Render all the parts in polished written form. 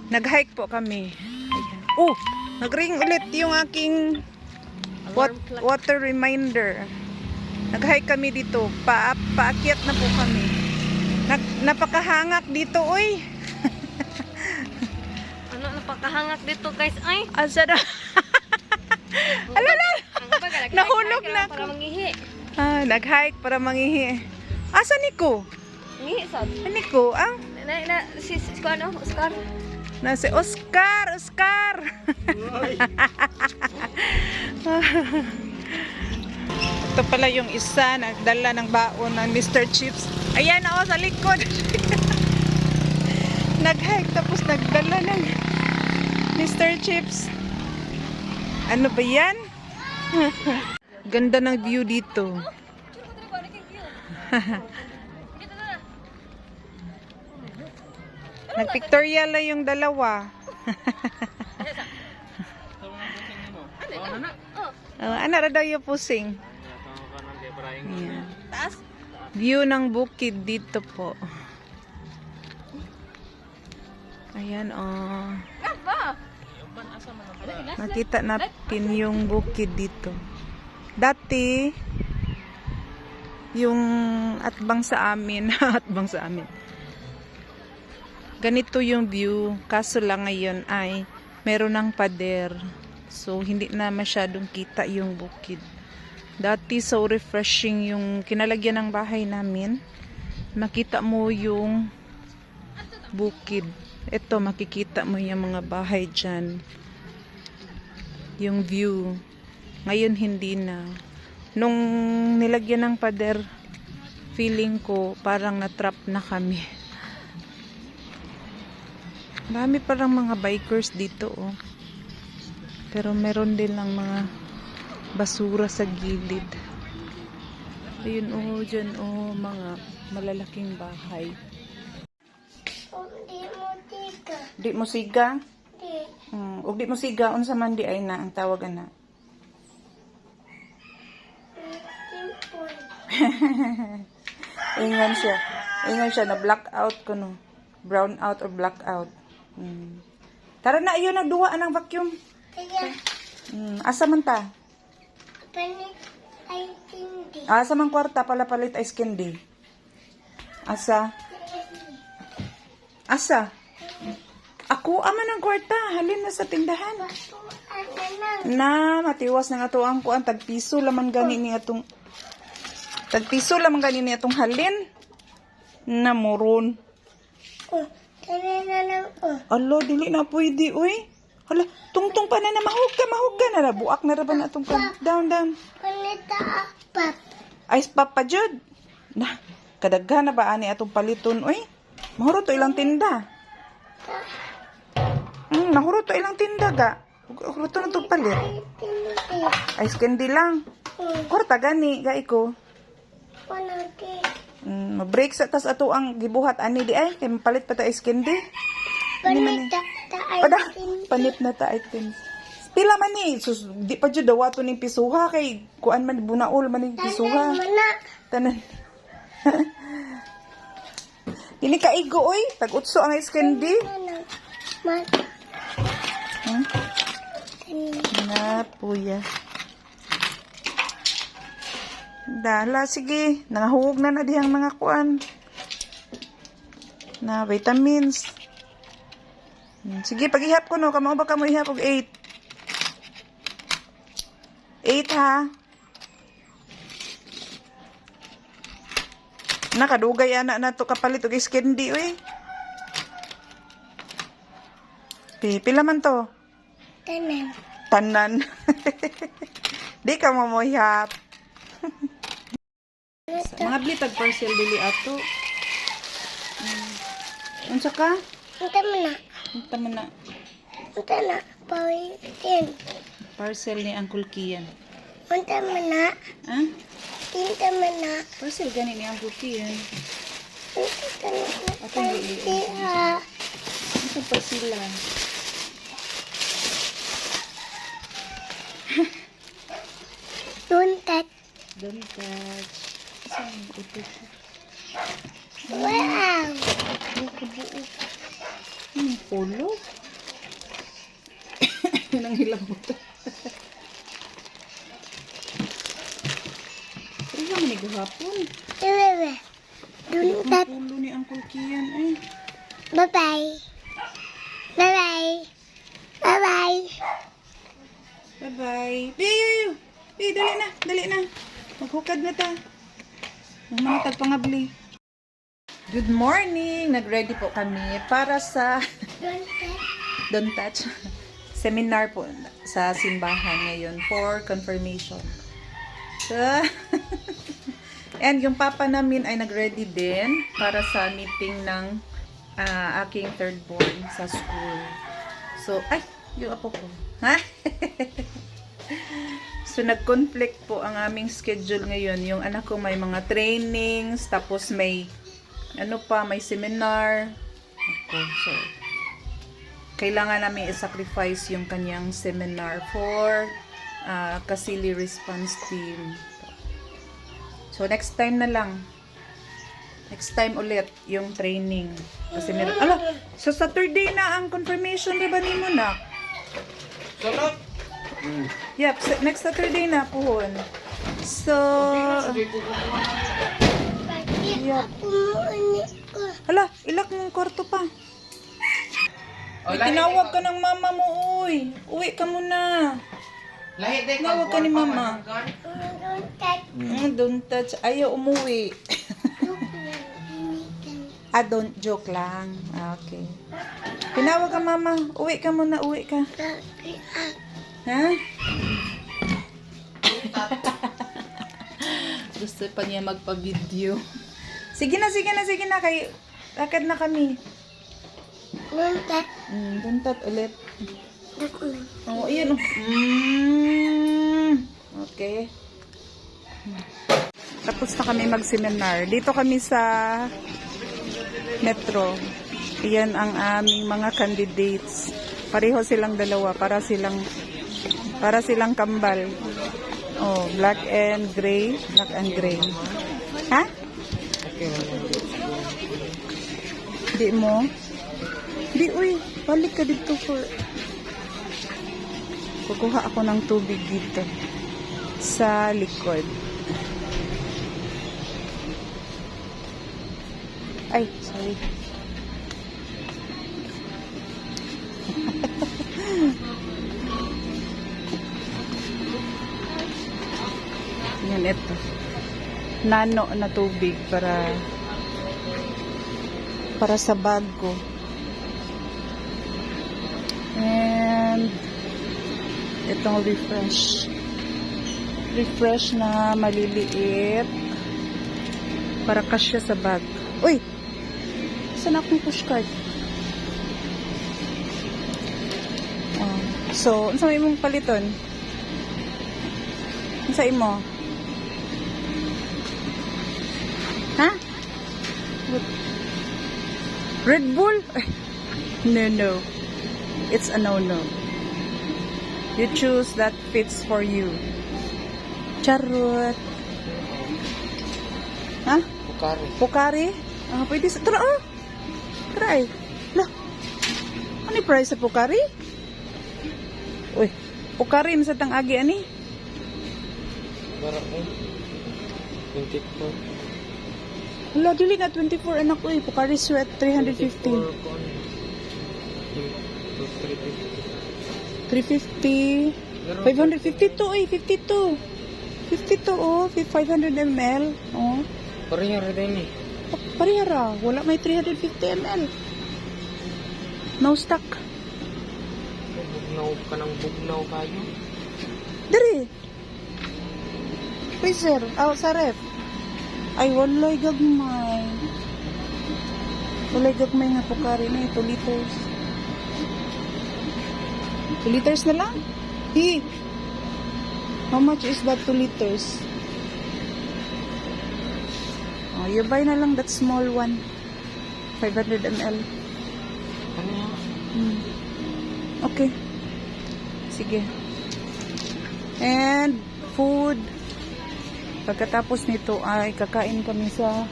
Nag-hike po kami. Ayan. Oh, nag-ring ulit yung aking water reminder. Nag-hike kami dito. Paakyat na po kami. Napakahangak dito, uy. Ano, napakahangak dito, guys. Ay! Asa na? Alala! Nahulog na para ako. mangihi. Nag-hike para mangihi. Asa Nico? Mangihi, sab. Nico, Si ano, Oscar? Si Oscar. Ito pala yung isa, nagdala ng baon ng Mr. Chips. Ayan ako sa likod. Nag-hike tapos nagdala ng Mr. Chips. Ano ba yan? Ganda ng view dito. Nag-pictorial lang yung dalawa. Ano ra daw yung pusing? Ayan. View ng bukid dito po. Ayan, oh. Makita natin yung bukid dito. Dati, yung atbang sa amin, ganito yung view. Kaso lang ngayon ay meron ng pader. So, hindi na masyadong kita yung bukid. Dati, so refreshing yung kinalagyan ng bahay namin. Makita mo yung bukid. Ito, makikita mo yung mga bahay dyan. Yung view. Ngayon, hindi na. Nung nilagyan ng pader, feeling ko parang natrap na kami. Marami parang mga bikers dito, oh. Pero meron din lang mga basura sa gilid. Ayun, oh, dyan, oh, mga malalaking bahay. Di mo siga? Ug di mo siga, unsa man di ay na ang tawag na. Ingan siya na blackout kuno. Brown out or blackout. Tara na, ayun, nagduwa ang vacuum. Asa man ta? Palit ay hindi. Asa man kwarta pala palit ice candy? Asa? Ako aman ang kwarta, halin na sa tindahan. Na, matiwas na nga to ang kuan, tagpiso laman gani ni atong halin. Na moron. Alo, dili na pwede, uy. Hala, tungtong pa na mahug ka na. Buak na ra ba na itong down. Palita apat. Ice pop pa, Jud. Na, kadaghan na ba ani atong paliton, uy? Mahuro to ilang tinda. Mahuro to ilang tinda, ga. Mahuro to na itong palit. Ice candy lang. Korta gani, ga iko. Break sa tas ato ang gibuhat ani di ay kay mapalit pa ta ice candy. Panit na ta item. Pila man ni sus di pa jud dawato ning pisuha kay kuan man bunaol man ning pisuha. Tanan. Dili ka igo oy, tag-utso ang ice candy. Na puya. Dala, sige. Nangahugog na dihang mga kuan. Na vitamins. Sige, pag-ihap ko no. Kamao ba ka mo ihap og 8? 8 ha? Nakadugay anak na to kapalit og ice candy, uy. Pila man to? Tanan. Di ka mo ihap. Mga blitag parcel dili ato. Unsa ka? Unta man na. Pawitin. Parcel ni Uncle Kian. Unta man na. Ha? Tinta man na. Parcel gani ni Uncle Kian. Ako hindi. Ito parcel lang. Don't touch. Don't touch. Saan ito siya? Wow. Buo. Polo? Yun ang hilang buto. Pero lang ni gahapon. Bebe. Duntat. Ang pulo ni Uncle Kian eh. Bye-bye. Bye-bye. Bye-bye. Bye-bye. Dali na. Maghukad na ta. Mamatag pangabli. Good morning! Nag-ready po kami para sa Duntat. Don't Touch seminar po sa simbahan ngayon for confirmation. So, and yung papa namin ay nag-ready din para sa meeting ng aking third born sa school. So, ay, yung apo ko. Ha? So, nag-conflict po ang aming schedule ngayon. Yung anak ko may mga trainings, tapos may may seminar. Ako, so, kailangan namin i-sacrifice yung kanyang seminar for Kasili Response Team. So, next time na lang. Next time ulit yung training. Kasi meron, so Saturday na ang confirmation, diba ni mo na? Yep, next Saturday na po. So, Bakit ako mo ko? hala, ilak mong kwarto pa. Ay, tinawag ka ng mama mo, uy. Uwi ka muna. Tinawag ka ni mama. Duntat. Don't touch. Ayaw umuwi. Don't joke lang. Okay. Tinawag ka mama. Uwi ka muna, uwi ka. Bakit Ha? Gusto pa niya magpa-video. Sige na. Kay, lakad na kami. Duntat. Duntat ulit. Ako na. Oh, iyan. Okay. Tapos na kami mag-seminar. Dito kami sa Metro. Iyan ang aming mga candidates. Pareho silang dalawa. Para silang kambal. Oh, black and gray. Black and gray. Ha? Di mo? Di, uy. Balik ka dito for... Kukuha ako ng tubig dito. Sa likod. Ay, sorry. Yan, ito. Nano na tubig para sa bag ko. And itong refresh na maliliit para kasya sa bag. Uy! Saan akong pushcart? Oh. So, ano sa imong paliton? Ano sa imo? Ha? What? Red Bull? No. It's a no. You choose that fits for you. Charot. Ha? Pocari? Pwede sa... Tara, Try. Lah. Ano yung price sa Pocari? Uy. Pocari, sa tang-agi, ani? Parang 24. Wala, dili na 24 anak ko eh. Pocari Sweat, 350. 350. 552 eh, 52. 52 oh, 500 ml. Oh. Parehara din eh. Parehara, wala may 350 ml. No stock. Bugnaw ka ng bugnaw kayo. Dari. Freezer, sa ref. Ay, walay gagmay. Walay gagmay nga Pocari na 2 liters. 2 liters na lang? How much is that 2 liters? Oh, you buy na lang that small one. 500 ml. Ano yan? Okay. Sige. And food. Pagkatapos nito ay kakain kami sa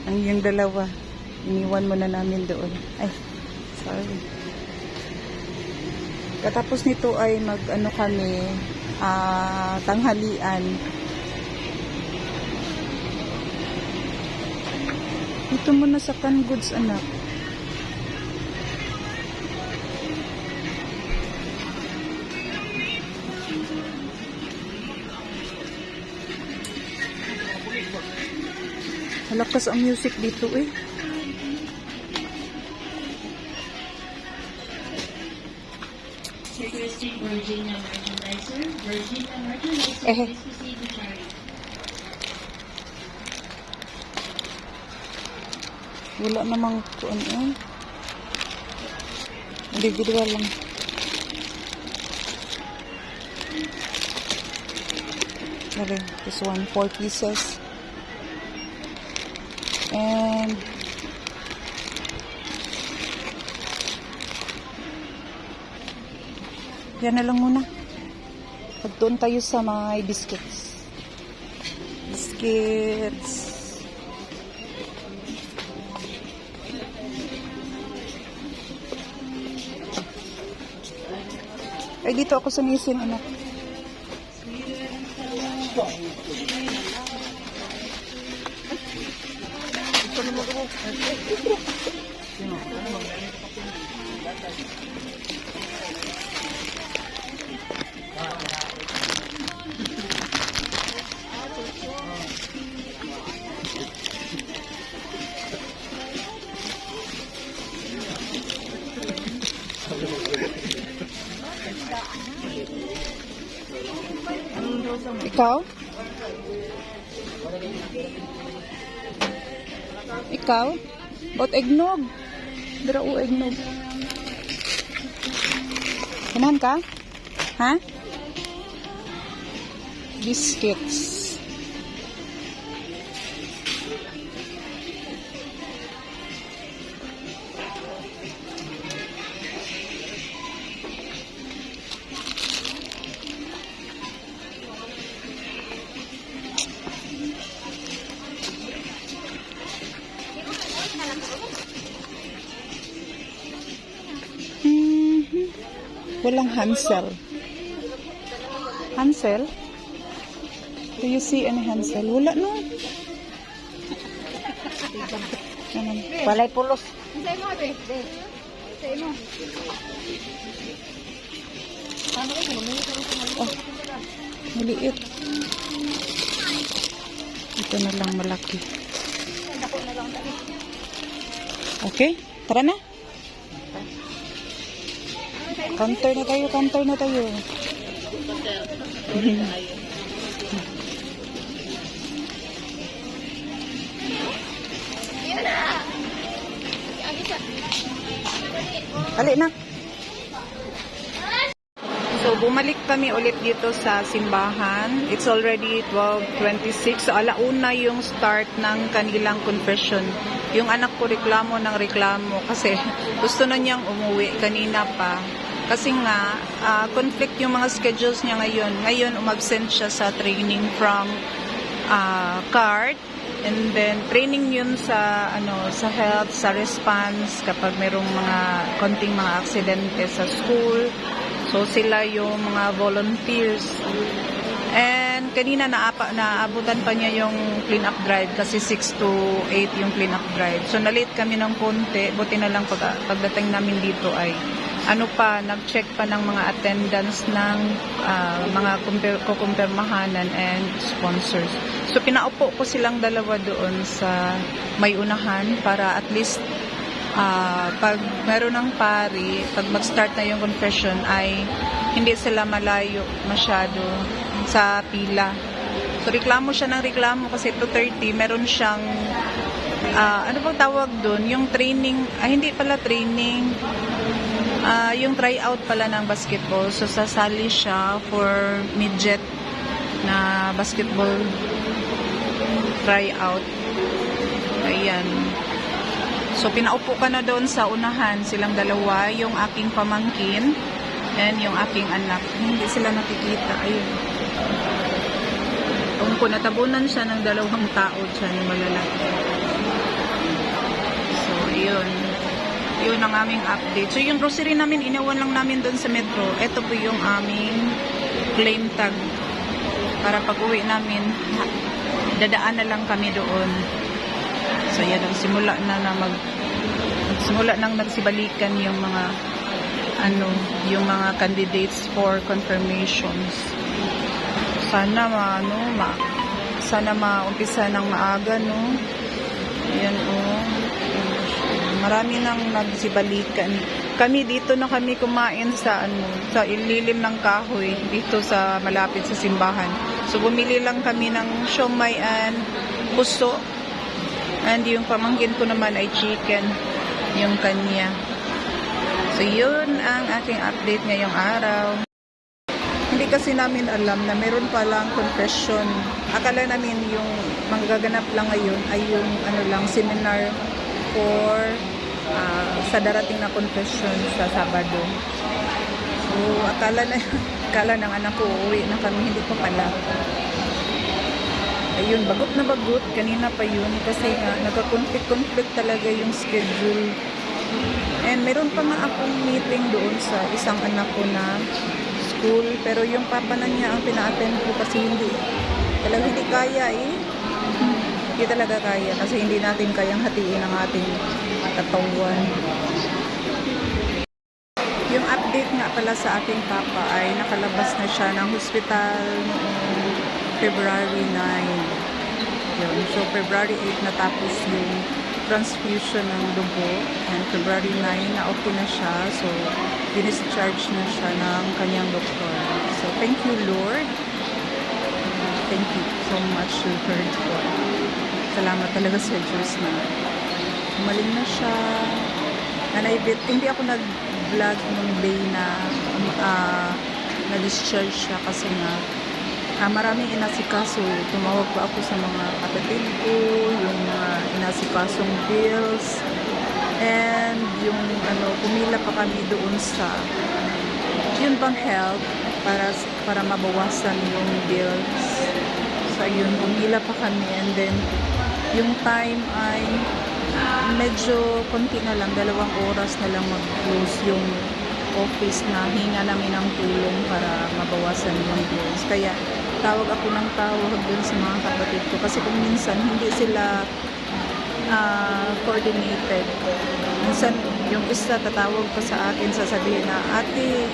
ang yung dalawa. Iniwan muna namin doon. Ay, sorry. Katapos nito ay mag-ano kami, tanghalian. Dito muna sa Can Goods, anak. Malakas ang music dito eh. Eh. Wala namang kuan eh. Individual lang. Okay, this one, 4 pieces. And yan na lang muna. Pagdoon tayo sa mga biscuits. Biscuits. Ay, dito ako sa missing, anak. Ikaw? Ikaw? Bot eggnog. Dira o eggnog. Kanan ka? Ha? Biscuits. Walang Hansel. Hansel? Do you see any Hansel? Wala no. Walay pulos. Oh, maliit. Ito na lang malaki. Okay, tara na. Counter na tayo, counter na tayo. Ali na. So, bumalik kami ulit dito sa simbahan. It's already 12:26. So, alauna yung start ng kanilang confession. Yung anak ko reklamo ng reklamo kasi gusto na niyang umuwi kanina pa. Kasi nga, conflict yung mga schedules niya ngayon. Ngayon, umabsent siya sa training from CART. And then, training yun sa, sa health, sa response, kapag merong mga konting mga aksidente sa school. So, sila yung mga volunteers. And, kanina naabutan pa niya yung clean-up drive kasi 6 to 8 yung clean-up drive. So, nalit kami ng konti. Buti na lang pagdating namin dito ay nag-check pa ng mga attendance ng mga kukumpirmahanan and sponsors. So, pinaupo ko silang dalawa doon sa may unahan para at least pag meron ng pari, pag mag-start na yung confession ay hindi sila malayo masyado sa pila. So, reklamo siya ng reklamo kasi 2:30 meron siyang ano bang tawag doon? Yung training, hindi pala training, yung tryout pala ng basketball. So, sasali siya for midget na basketball tryout. Ayan. So, pinaupo ka na doon sa unahan. Silang dalawa, yung aking pamangkin and yung aking anak. Hindi sila nakikita. Ayun. Kung natabunan siya ng dalawang tao dyan, malalaki. So, yun. Yun ang aming update. So, yung grocery namin, inawan lang namin doon sa metro. Ito po yung aming claim tag. Para pag uwi namin, dadaan na lang kami doon. So, yan. Simula nang nagsibalikan yung mga yung mga candidates for confirmations. Sana sana maumpisa ng maaga, no? Ayan, oh. Marami nang nagsibalikan. Kami dito na kami kumain sa sa ililim ng kahoy dito sa malapit sa simbahan. So bumili lang kami ng siomai and puso. And yung pamangkin ko naman ay chicken, yung kanya. So yun ang aking update ngayong araw. Hindi kasi namin alam na meron palang confession. Akala namin yung magaganap lang ngayon ay yung seminar for sa darating na confession sa Sabado. So akala ng anak ko uuwi na kami, hindi pa pala. Ayun, bagot na bagot. Kanina pa yun kasi nga nagka-conflict talaga yung schedule. And meron pa nga akong meeting doon sa isang anak ko na school, pero yung papa na niya ang pina-attend ko kasi hindi kaya hindi talaga kaya kasi hindi natin kayang hatiin ang ating katawan. Yung update nga pala sa ating papa ay nakalabas na siya ng hospital noong February 9. Yun. So February 8 natapos yung transfusion ng dugo, and February 9 na okay na siya. So discharge na siya ng kanyang doktor. So thank you, Lord. Thank you so much, Lord. Salamat talaga sa Diyos na umaling na siya. And hindi ako nag-vlog nung day na na-discharge siya kasi nga maraming inasikaso. Tumawag pa ako sa mga kapatid ko, yung mga inasikasong bills, and yung pumila pa kami doon sa yun bang help para mabawasan yung bills. So yun, pumila pa kami, and then yung time ay medyo konti na lang, 2 oras na lang mag-close yung office na hinga namin ng tulong para mabawasan yung bills. Kaya tawag ako ng tawag dun sa mga kapatid ko kasi kung minsan hindi sila coordinated. Minsan yung isa tatawag pa sa akin, sasabihin na, ate,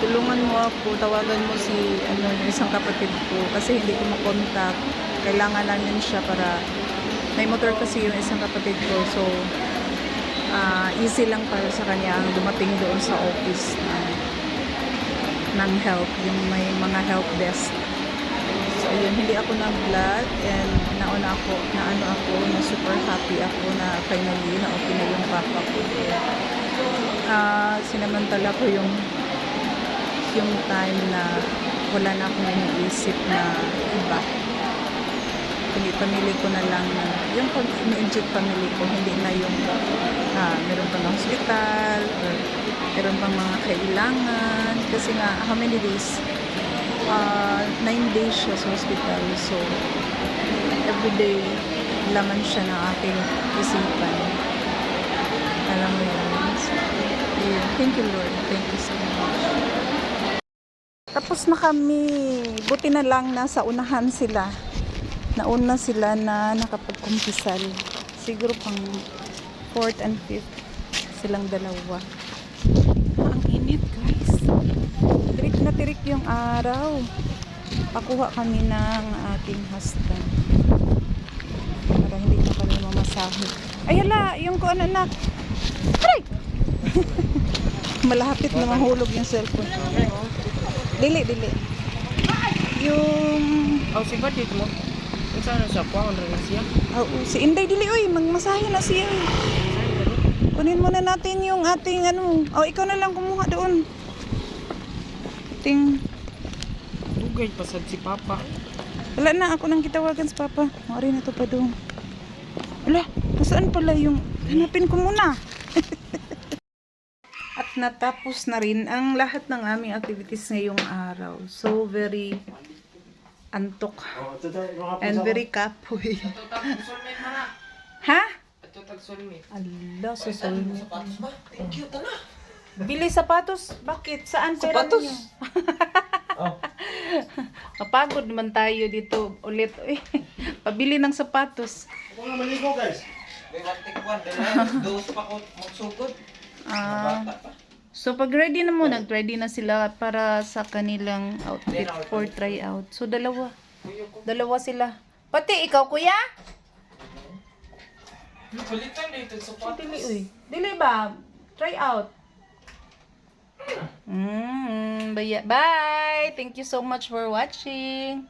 tulungan mo ako, tawagan mo si yung isang kapatid ko kasi hindi ko makontak. Kailangan namin siya para may motor kasi yung isang kapatid ko, so easy lang para sa kanya ang dumating doon sa office ng help, yung may mga help desk. So ayun, hindi ako nag-vlog, and na super happy ako na finally na okay na yung papa ko. Sinamantala ko yung time na wala na akong iniisip na iba. Kundi family ko na lang, yung immediate family ko, hindi na yung meron pang hospital or meron pang mga kailangan. Kasi nga, how many days? 9 days siya sa hospital. So, everyday, laman siya ng aking isipan. Alam mo yun. So, yeah. Thank you, Lord. Thank you so much. Tapos na kami. Buti na lang nasa unahan sila. Nauna sila na nakapagkumpisal. Siguro pang 4th and 5th silang dalawa. Ang init, guys. Tirik na tirik yung araw. Pakuha kami ng ating husband para hindi na kami mamasahe. Ay hala, yung ko anak. Aray! Malapit na mahulog yung cellphone. Dili. Yung sige, dito mo. Saan siya po? Ano na siya? si Inday dili, oy, magmasahe na siya. Kunin muna natin yung ating ikaw na lang kumuha doon. Dugay pasad si Papa. Wala na, ako nang kitawagan sa Papa. Mari na to pa doon. Wala, nasaan pala yung hanapin ko muna. At natapos na rin ang lahat ng aming activities ngayong araw. So very antok and very kapoy. Ha? tag-sulmit. Ala, susulmi. Sapatos ba? Thank you, tana. Bili sapatos. Bakit? Saan pera Sapatos? ninyo? Oh. Mapagod naman tayo dito ulit. Pabili ng sapatos. Ako nga maligo guys. May matikwan. Dala, dos pa ko magsugod. Ah, Bata pa. so pag ready na mo, nag-ready na sila para sa kanilang outfit for tryout. So dalawa. Dalawa sila. Pati ikaw, kuya? Palitan dito sa sapatos. Dili, uy. Dili ba? Try out. Bye. Thank you so much for watching.